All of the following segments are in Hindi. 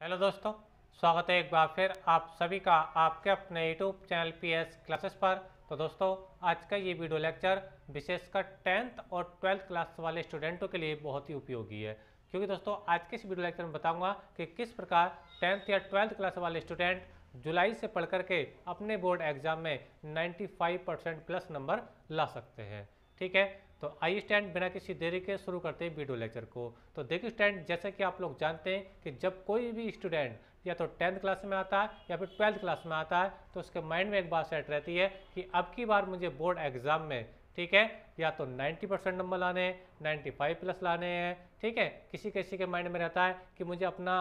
हेलो दोस्तों, स्वागत है एक बार फिर आप सभी का आपके अपने यूट्यूब चैनल पीएस क्लासेस पर। तो दोस्तों, आज का ये वीडियो लेक्चर विशेषकर 10th और 12th क्लास वाले स्टूडेंटों के लिए बहुत ही उपयोगी है, क्योंकि दोस्तों आज के इस वीडियो लेक्चर में बताऊंगा कि किस प्रकार 10th या 12th क्लास वाले स्टूडेंट जुलाई से पढ़ करके अपने बोर्ड एग्जाम में 95% प्लस नंबर ला सकते हैं। ठीक है, तो आइए स्टूडेंट बिना किसी देरी के शुरू करते हैं वीडियो लेक्चर को। तो देखिए स्टूडेंट, जैसे कि आप लोग जानते हैं कि जब कोई भी स्टूडेंट या तो 10th क्लास में आता है या फिर 12th क्लास में आता है तो उसके माइंड में एक बात सेट रहती है कि अब की बार मुझे बोर्ड एग्जाम में, ठीक है, या तो 90% नंबर लाने हैं, 95 प्लस लाने हैं। ठीक है, किसी किसी के माइंड में रहता है कि मुझे अपना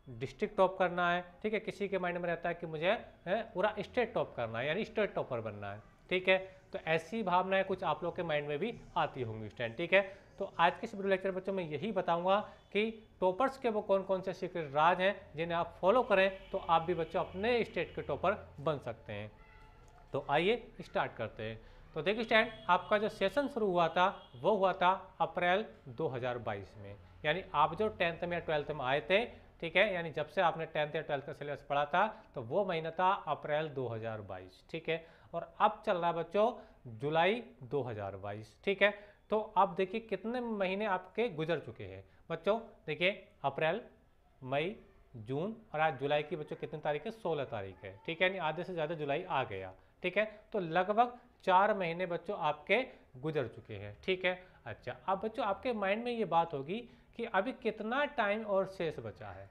डिस्ट्रिक्ट टॉप करना है। ठीक है, किसी के माइंड में रहता है कि मुझे पूरा स्टेट टॉप करना है, यानी स्टेट टॉपर बनना है। ठीक है, तो ऐसी भावनाएं कुछ आप लोग के माइंड में भी आती होंगी स्टूडेंट। ठीक है, तो आज के इस वीडियो लेक्चर बच्चों में यही बताऊंगा कि टॉपर्स के वो कौन कौन से सीक्रेट राज हैं जिन्हें आप फॉलो करें तो आप भी बच्चों अपने स्टेट के टॉपर बन सकते हैं। तो आइए स्टार्ट करते हैं। तो देखिए स्टूडेंट, आपका जो सेशन शुरू हुआ था वो हुआ था अप्रैल 2022 में, यानी आप जो 10th में या 12th में आए थे, ठीक है, यानी जब से आपने 10th या 12th का सिलेबस पढ़ा था तो वो महीना था अप्रैल 2022। ठीक है, और अब चल रहा है बच्चों जुलाई 2022। ठीक है, तो अब देखिए कितने महीने आपके गुजर चुके हैं बच्चों। देखिए अप्रैल, मई, जून और आज जुलाई की बच्चों कितनी तारीख है? 16 तारीख है। ठीक है, यानी आधे से ज़्यादा जुलाई आ गया। ठीक है, तो लगभग 4 महीने बच्चों आपके गुजर चुके हैं। ठीक है, अच्छा अब बच्चों आपके माइंड में ये बात होगी कि अभी कितना टाइम और शेष बचा है,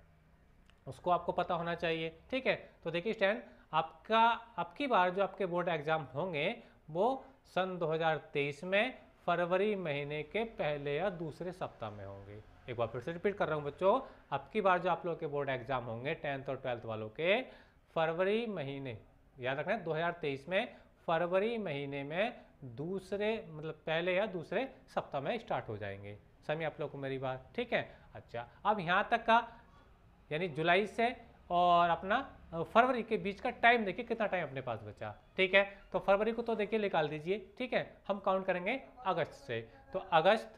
उसको आपको पता होना चाहिए। ठीक है, तो देखिए स्टैंड, आपका अब की बार जो आपके बोर्ड एग्जाम होंगे वो सन 2023 में फरवरी महीने के पहले या दूसरे सप्ताह में होंगे। एक बार फिर से रिपीट कर रहा हूँ बच्चों, अब की बार जो आप लोगों के बोर्ड एग्जाम होंगे 10th और 12th वालों के फरवरी महीने, याद रखना 2023 में फरवरी महीने में दूसरे मतलब पहले या दूसरे सप्ताह में स्टार्ट हो जाएंगे। समझिए आप लोग को मेरी बात? ठीक है, अच्छा अब यहाँ तक का यानी जुलाई से और अपना फरवरी के बीच का टाइम देखिए कितना टाइम अपने पास बचा। ठीक है, तो फरवरी को तो देखिए निकाल दीजिए। ठीक है, हम काउंट करेंगे अगस्त से, तो अगस्त,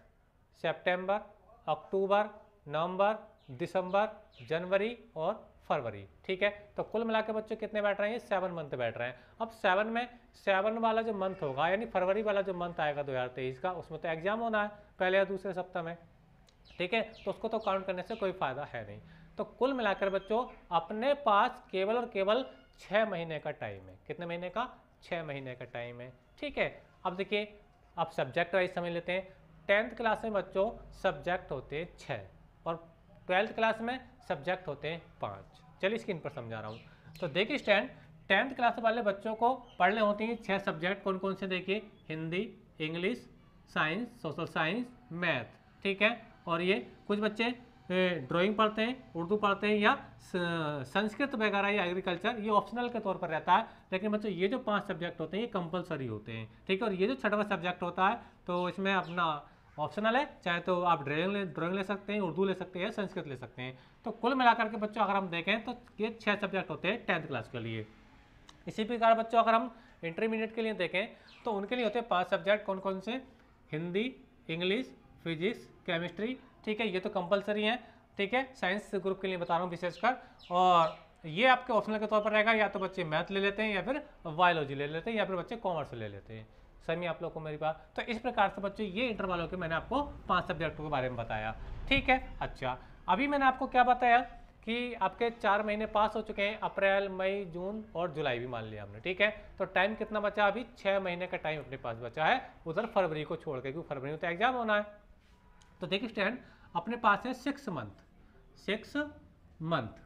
सितंबर, अक्टूबर, नवंबर, दिसंबर, जनवरी और फरवरी। ठीक है, तो कुल मिलाकर बच्चों कितने बैठ रहे हैं? 7 मंथ बैठ रहे हैं। अब 7 में 7 वाला जो मंथ होगा यानी फरवरी वाला जो मंथ आएगा 2023 का, उसमें तो एग्जाम होना है पहले या दूसरे सप्ताह में। ठीक है, तो उसको तो काउंट करने से कोई फायदा है नहीं। तो कुल मिलाकर बच्चों अपने पास केवल और केवल 6 महीने का टाइम है। कितने महीने का? 6 महीने का टाइम है। ठीक है, अब देखिए अब सब्जेक्ट वाइज समझ लेते हैं। 10th क्लास में बच्चों सब्जेक्ट होते हैं 6 और 12th क्लास में सब्जेक्ट होते हैं 5। चलिए स्क्रीन पर समझा रहा हूँ। तो देखिए स्टैंड, 10th क्लास वाले बच्चों को पढ़ने होते हैं 6 सब्जेक्ट। कौन कौन से? देखिए Hindi, English, science, social science, math. ठीक है, और ये कुछ बच्चे ड्राइंग पढ़ते हैं, उर्दू पढ़ते हैं या संस्कृत वगैरह या एग्रीकल्चर, ये ऑप्शनल के तौर पर रहता है। लेकिन बच्चों ये जो 5 सब्जेक्ट होते हैं ये कंपलसरी होते हैं। ठीक है, और ये जो 6वां सब्जेक्ट होता है तो इसमें अपना ऑप्शनल है, चाहे तो आप ड्राइंग ले सकते हैं, उर्दू ले सकते हैं, संस्कृत ले सकते हैं। तो कुल मिलाकर के बच्चों अगर हम देखें तो ये 6 सब्जेक्ट होते हैं 10th क्लास के लिए। इसी प्रकार बच्चों अगर हम इंटरमीडिएट के लिए देखें तो उनके लिए होते हैं 5 सब्जेक्ट। कौन कौन से? Hindi, English, physics, chemistry. ठीक है, ये तो कंपलसरी है। ठीक है, साइंस ग्रुप के लिए बता रहा हूँ विशेषकर, और ये आपके ऑप्शनल के तौर पर रहेगा, या तो बच्चे मैथ ले लेते हैं या फिर बायोलॉजी ले लेते हैं या फिर बच्चे कॉमर्स ले लेते हैं। सही आप लोग को मेरी बात? तो इस प्रकार से बच्चों ये इंटरवल के मैंने आपको 5 सब्जेक्टों के बारे में बताया। ठीक है, अच्छा अभी मैंने आपको क्या बताया कि आपके 4 महीने पास हो चुके हैं, अप्रैल, मई, जून और जुलाई भी मान लिया हमने। ठीक है, तो टाइम कितना बचा? अभी 6 महीने का टाइम अपने पास बचा है, उधर फरवरी को छोड़ के, क्योंकि फरवरी में तो एग्जाम होना है। तो देखिए स्टूडेंट, अपने पास है 6 मंथ। 6 मंथ।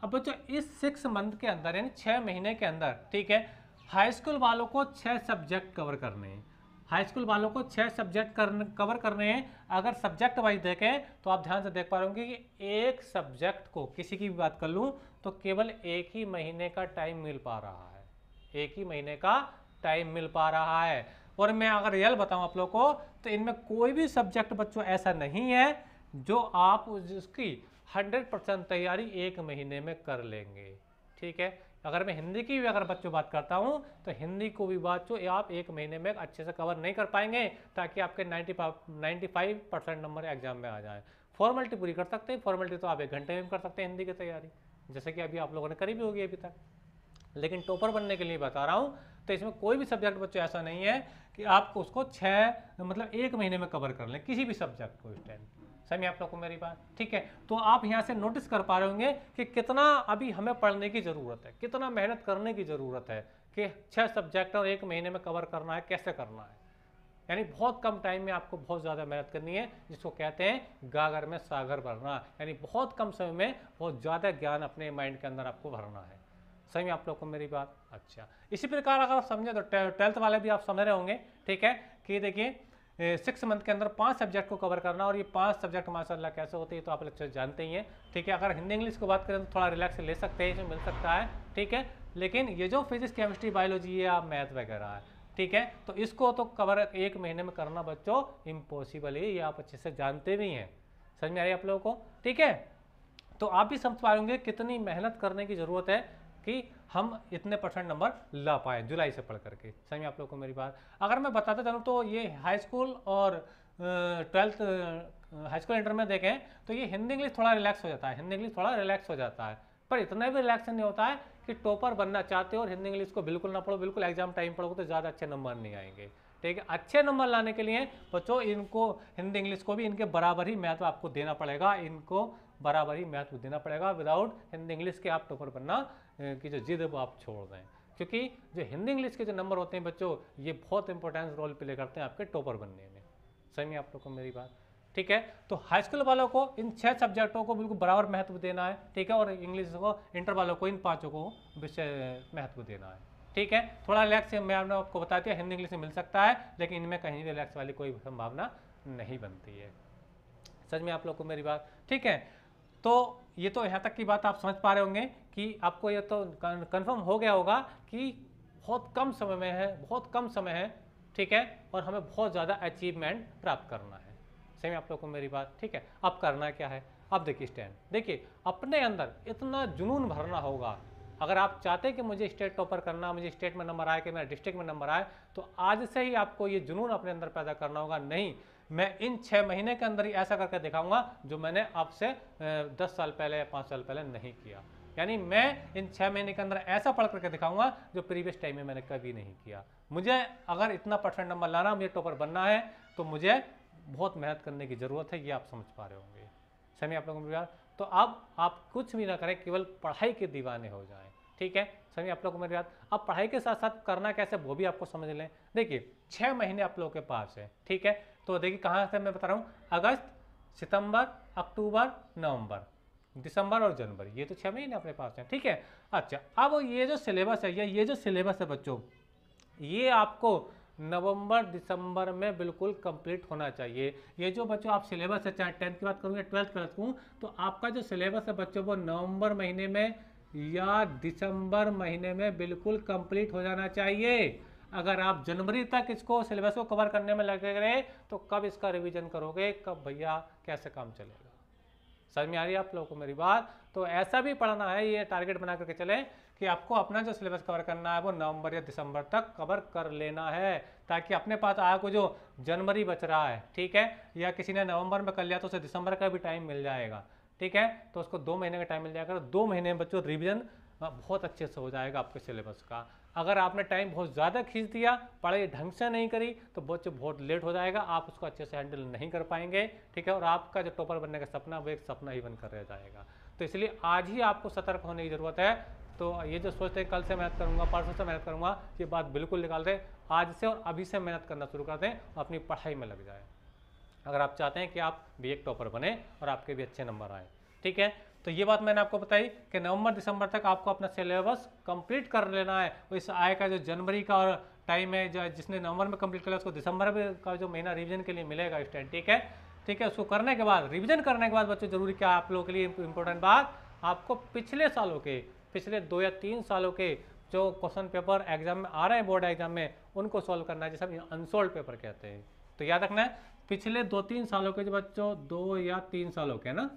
अब बच्चों इस 6 मंथ के अंदर यानी 6 महीने के अंदर, ठीक है, हाई स्कूल वालों को 6 सब्जेक्ट कवर करने हैं। हाई स्कूल वालों को 6 सब्जेक्ट कवर करने हैं। अगर सब्जेक्ट वाइज देखें तो आप ध्यान से देख पा रहे होंगे कि एक सब्जेक्ट को, किसी की भी बात कर लूँ तो केवल एक ही महीने का टाइम मिल पा रहा है। एक ही महीने का टाइम मिल पा रहा है। और मैं अगर रियल बताऊं आप लोग को तो इनमें कोई भी सब्जेक्ट बच्चों ऐसा नहीं है जो आप उसकी 100% तैयारी एक महीने में कर लेंगे। ठीक है, अगर मैं हिंदी की भी अगर बच्चों बात करता हूं तो हिंदी को भी बच्चों आप एक महीने में अच्छे से कवर नहीं कर पाएंगे ताकि आपके 95% नंबर एग्जाम में आ जाए। फॉर्मेलिटी पूरी कर सकते हैं। फॉर्मेलिटी तो आप 1 घंटे में कर सकते हैं हिंदी की तैयारी, जैसे कि अभी आप लोगों ने करी भी होगी अभी तक। लेकिन टॉपर बनने के लिए बता रहा हूँ, तो इसमें कोई भी सब्जेक्ट बच्चों ऐसा नहीं है कि आप उसको 1 महीने में कवर कर लें, किसी भी सब्जेक्ट को इस टाइम। समझिए आप लोग को मेरी बात, ठीक है। तो आप यहाँ से नोटिस कर पा रहे होंगे कि कितना अभी हमें पढ़ने की ज़रूरत है, कितना मेहनत करने की ज़रूरत है कि 6 सब्जेक्ट और 1 महीने में कवर करना है, कैसे करना है। यानी बहुत कम टाइम में आपको बहुत ज़्यादा मेहनत करनी है, जिसको कहते हैं गागर में सागर भरना। यानी बहुत कम समय में बहुत ज़्यादा ज्ञान अपने माइंड के अंदर आपको भरना है। सही में आप लोग को मेरी बात। अच्छा, इसी प्रकार अगर आप समझे तो 12th वाले भी आप समझ रहे होंगे, ठीक है, कि देखिए 6 मंथ के अंदर 5 सब्जेक्ट को कवर करना, और ये 5 सब्जेक्ट माशाल्लाह कैसे होते हैं तो आप लेक्चर जानते ही हैं, ठीक है। अगर हिंदी इंग्लिश की बात करें तो थोड़ा रिलैक्स ले सकते हैं, इसमें मिल सकता है, ठीक है। लेकिन ये जो फिजिक्स केमिस्ट्री बायोलॉजी है, आप मैथ वगैरह है, ठीक है, तो इसको तो कवर 1 महीने में करना बच्चों इम्पॉसिबल है, ये आप अच्छे से जानते भी हैं। समझ में आ रही है आप लोगों को, ठीक है। तो आप भी समझ पाएंगे कितनी मेहनत करने की ज़रूरत है कि हम इतने % नंबर ला पाए जुलाई से पढ़ करके। समझ में आप लोगों को मेरी बात। अगर मैं बताता चलूँ तो ये हाई स्कूल और 12th हाई स्कूल इंटर में देखें तो ये हिंदी इंग्लिश थोड़ा रिलैक्स हो जाता है, हिंदी इंग्लिश थोड़ा रिलैक्स हो जाता है, पर इतना भी रिलैक्स नहीं होता है कि टॉपर बनना चाहते हो और हिंदी इंग्लिश को बिल्कुल ना पढ़ो, बिल्कुल एग्जाम टाइम पढ़ोगे तो ज़्यादा अच्छे नंबर नहीं आएंगे, ठीक है। अच्छे नंबर लाने के लिए बच्चों इनको हिंदी इंग्लिश को भी इनके बराबर ही महत्व आपको देना पड़ेगा, इनको बराबर ही महत्व देना पड़ेगा। विदाउट हिंदी इंग्लिश के आप टॉपर बनना की जो जिद है वो आप छोड़ दें, क्योंकि जो हिंदी इंग्लिश के जो नंबर होते हैं बच्चों, ये बहुत इंपॉर्टेंट रोल प्ले करते हैं आपके टॉपर बनने में। सही में आप लोग को मेरी बात, ठीक है। तो हाई स्कूल वालों को इन 6 सब्जेक्टों को बिल्कुल बराबर महत्व देना है, ठीक है, और इंग्लिश को इंटर वालों को इन 5 को विषय महत्व देना है, ठीक है। थोड़ा रिलैक्स मैं आपको बता दिया, हिंदी इंग्लिश में मिल सकता है, लेकिन इनमें कहीं भी रिलैक्स वाली कोई संभावना नहीं बनती है। समझ में आप लोग को मेरी बात, ठीक है। तो ये तो यहाँ तक की बात आप समझ पा रहे होंगे कि आपको ये तो कंफर्म हो गया होगा कि बहुत कम समय में है, बहुत कम समय है, ठीक है, और हमें बहुत ज़्यादा अचीवमेंट प्राप्त करना है। सही में आप लोग को मेरी बात, ठीक है। अब करना क्या है, अब देखिए स्टैंड, देखिए अपने अंदर इतना जुनून भरना होगा। अगर आप चाहते हैं कि मुझे स्टेट टॉपर करना, मुझे स्टेट में नंबर आए, कि मेरा डिस्ट्रिक्ट में नंबर आए, तो आज से ही आपको ये जुनून अपने अंदर पैदा करना होगा। नहीं, मैं इन 6 महीने के अंदर ही ऐसा करके दिखाऊंगा जो मैंने आपसे 10 साल पहले या 5 साल पहले नहीं किया। यानी मैं इन 6 महीने के अंदर ऐसा पढ़ करके दिखाऊंगा जो प्रीवियस टाइम में मैंने कभी नहीं किया। मुझे अगर इतना % नंबर लाना, मुझे टॉपर बनना है, तो मुझे बहुत मेहनत करने की ज़रूरत है, ये आप समझ पा रहे होंगे। सही आप लोगों को। तो अब आप कुछ भी ना करें, केवल पढ़ाई के दीवाने हो जाएं, ठीक है। सही आप लोगों को मेरी बात। अब पढ़ाई के साथ साथ करना कैसे वो भी आपको समझ लें। देखिए 6 महीने आप लोगों के पास है, ठीक है। तो देखिए कहाँ से मैं बता रहा हूँ, अगस्त, सितंबर, अक्टूबर, नवंबर, दिसंबर और जनवरी, ये तो 6 महीने अपने पास हैं, ठीक है। अच्छा, अब ये जो सिलेबस है, ये जो सिलेबस है बच्चों, ये आपको नवंबर दिसंबर में बिल्कुल कंप्लीट होना चाहिए। ये जो बच्चों आप सिलेबस है, चाहे 10th की बात करूँ या 12th की बात करूँ, तो आपका जो सिलेबस है बच्चों वो नवंबर महीने में या दिसंबर महीने में बिल्कुल कंप्लीट हो जाना चाहिए। अगर आप जनवरी तक इसको सिलेबस को कवर करने में लगे रहे तो कब इसका रिवीजन करोगे, कब भैया कैसे काम चलेगा। समझ में आ रही है आप लोगों को मेरी बात। तो ऐसा भी पढ़ना है, ये टारगेट बना करके चले कि आपको अपना जो सिलेबस कवर करना है वो नवंबर या दिसंबर तक कवर कर लेना है, ताकि अपने पास आपको जो जनवरी बच रहा है, ठीक है, या किसी ने नवंबर में कर लिया तो उसे दिसंबर का भी टाइम मिल जाएगा, ठीक है। तो उसको 2 महीने का टाइम मिल जाएगा। 2 महीने में बच्चों रिवीजन बहुत अच्छे से हो जाएगा आपके सिलेबस का। अगर आपने टाइम बहुत ज़्यादा खींच दिया, पढ़ाई ढंग से नहीं करी, तो बच्चों बहुत लेट हो जाएगा, आप उसको अच्छे से हैंडल नहीं कर पाएंगे, ठीक है, और आपका जो टॉपर बनने का सपना वो एक सपना ही बनकर रह जाएगा। तो इसलिए आज ही आपको सतर्क होने की ज़रूरत है। तो ये जो सोचते हैं कल से मेहनत करूँगा, परसों से मेहनत करूँगा, ये बात बिल्कुल निकाल दें। आज से और अभी से मेहनत करना शुरू कर दें, अपनी पढ़ाई में लग जाए, अगर आप चाहते हैं कि आप भी एक टॉपर बने और आपके भी अच्छे नंबर आए, ठीक है। तो ये बात मैंने आपको बताई कि नवंबर दिसंबर तक आपको अपना सिलेबस कंप्लीट कर लेना है। और इस आय का जो जनवरी का और टाइम है, जो जिसने नवंबर में कंप्लीट किया उसको दिसंबर में का जो महीना रिवीजन के लिए मिलेगा इस टाइम, ठीक है, ठीक है। उसको करने के बाद, रिवीजन करने के बाद बच्चों जरूरी क्या आप लोगों के लिए इंपॉर्टेंट बात, आपको पिछले सालों के, पिछले 2 या 3 सालों के जो क्वेश्चन पेपर एग्जाम में आ रहे हैं, बोर्ड एग्जाम में, उनको सॉल्व करना है, जिसे हम अनसोल्व पेपर कहते हैं। तो याद रखना है, पिछले 2-3 सालों के जो बच्चों, 2 या 3 सालों के ना,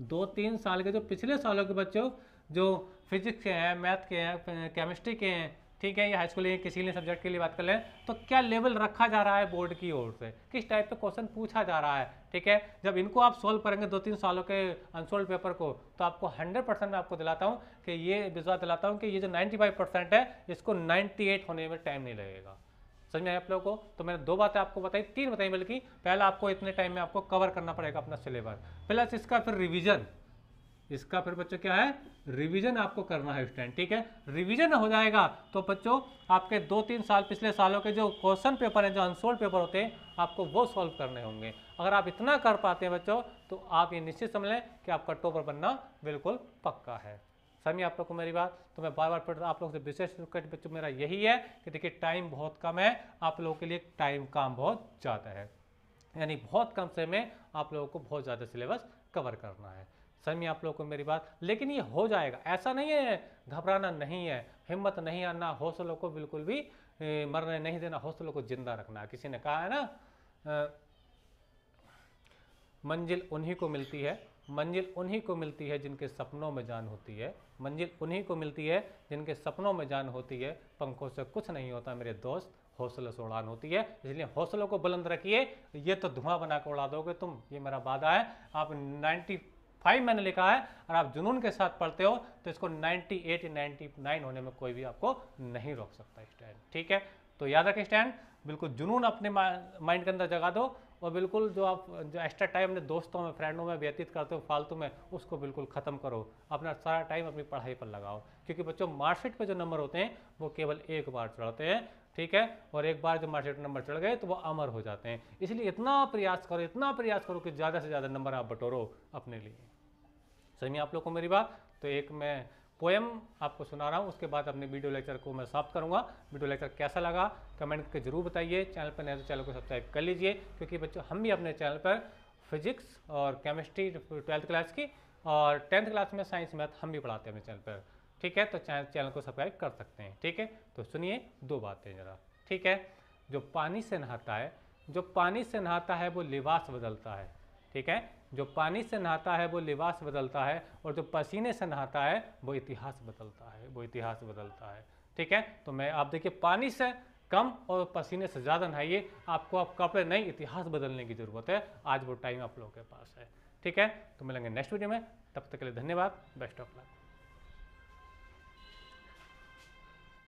2-3 साल के जो पिछले सालों के बच्चों जो फिजिक्स के हैं, मैथ के हैं, केमिस्ट्री के हैं, ठीक है, ये हाई स्कूल किसी ने सब्जेक्ट के लिए बात कर लें तो क्या लेवल रखा जा रहा है बोर्ड की ओर से, किस टाइप के क्वेश्चन पूछा जा रहा है। ठीक है, जब इनको आप सॉल्व करेंगे 2-3 सालों के अनसोल्व पेपर को, तो आपको 100% मैं आपको दिलाता हूँ कि ये विश्वास दिलाता हूँ कि ये जो 95% है इसको 98 होने में टाइम नहीं लगेगा। समझ में आया आप लोगों को। तो मैंने 2 बातें आपको बताई, 3 बताई बल्कि। पहला, आपको इतने टाइम में आपको कवर करना पड़ेगा अपना सिलेबस, प्लस इसका फिर रिवीजन, इसका फिर बच्चों क्या है, रिवीजन आपको करना है स्टूडेंट। ठीक है, रिवीजन हो जाएगा तो बच्चों आपके 2-3 साल पिछले सालों के जो क्वेश्चन पेपर हैं, जो अनसोल्व पेपर होते हैं, आपको वो सॉल्व करने होंगे। अगर आप इतना कर पाते हैं बच्चों, तो आप ये निश्चित समझ लें कि आपका टॉपर बनना बिल्कुल पक्का है। समझिए आप लोग को मेरी बात। तो मैं बार बार फिर आप लोग से विशेष रिक्वेस्ट बच्चों मेरा यही है कि देखिए टाइम बहुत कम है, आप लोगों के लिए टाइम काम बहुत ज़्यादा है, यानी बहुत कम समय में आप लोगों को बहुत ज़्यादा सिलेबस कवर करना है। समझिए आप लोगों को मेरी बात। लेकिन ये हो जाएगा, ऐसा नहीं है, घबराना नहीं है, हिम्मत नहीं आना, हौसलों को बिल्कुल भी मरने नहीं देना, हौसलों को जिंदा रखना। किसी ने कहा है ना, मंजिल उन्हीं को मिलती है, मंजिल उन्हीं को मिलती है जिनके सपनों में जान होती है, मंजिल उन्हीं को मिलती है जिनके सपनों में जान होती है। पंखों से कुछ नहीं होता मेरे दोस्त, हौसलों से उड़ान होती है। इसलिए हौसलों को बुलंद रखिए, ये तो धुआं बना कर उड़ा दोगे तुम, ये मेरा वादा है। आप 95 मैंने लिखा है और आप जुनून के साथ पढ़ते हो तो इसको 98 या 99 होने में कोई भी आपको नहीं रोक सकता स्टैंड। ठीक है, तो याद रखें स्टैंड, बिल्कुल जुनून अपने माइंड के अंदर जगा दो, और बिल्कुल जो एक्स्ट्रा टाइम अपने दोस्तों में, फ्रेंडों में व्यतीत करते हो फालतू में, उसको बिल्कुल ख़त्म करो। अपना सारा टाइम अपनी पढ़ाई पर लगाओ, क्योंकि बच्चों मार्कशीट पे जो नंबर होते हैं वो केवल एक बार चढ़ते हैं। ठीक है, और एक बार जब मार्कशीट नंबर चढ़ गए तो वो अमर हो जाते हैं। इसलिए इतना प्रयास करो, इतना प्रयास करो कि ज़्यादा से ज़्यादा नंबर आप बटोरो अपने लिए। समझिए आप लोग को मेरी बात। तो एक मैं पोएम आपको सुना रहा हूँ, उसके बाद अपने वीडियो लेक्चर को मैं समाप्त करूँगा। वीडियो लेक्चर कैसा लगा कमेंट करके जरूर बताइए। चैनल पर नए तो चैनल को सब्सक्राइब कर लीजिए, क्योंकि बच्चों हम भी अपने चैनल पर फिजिक्स और केमिस्ट्री 12th क्लास की और 10th क्लास में साइंस मैथ हम भी पढ़ाते हैं अपने चैनल पर। ठीक है, तो चैनल को सब्सक्राइब कर सकते हैं। ठीक है, तो सुनिए 2 बातें ज़रा। ठीक है, जो पानी से नहाता है, जो पानी से नहाता है वो लिबास बदलता है। ठीक है, जो पानी से नहाता है वो लिबास बदलता है, और जो पसीने से नहाता है वो इतिहास बदलता है, वो इतिहास बदलता है। ठीक है, तो मैं आप देखिए पानी से कम और पसीने से ज़्यादा नहाइए, आपको आप कपड़े नहीं, इतिहास बदलने की ज़रूरत है। आज वो टाइम आप लोगों के पास है। ठीक है, तो मिलेंगे नेक्स्ट वीडियो में, तब तक के लिए धन्यवाद, बेस्ट ऑफ लक।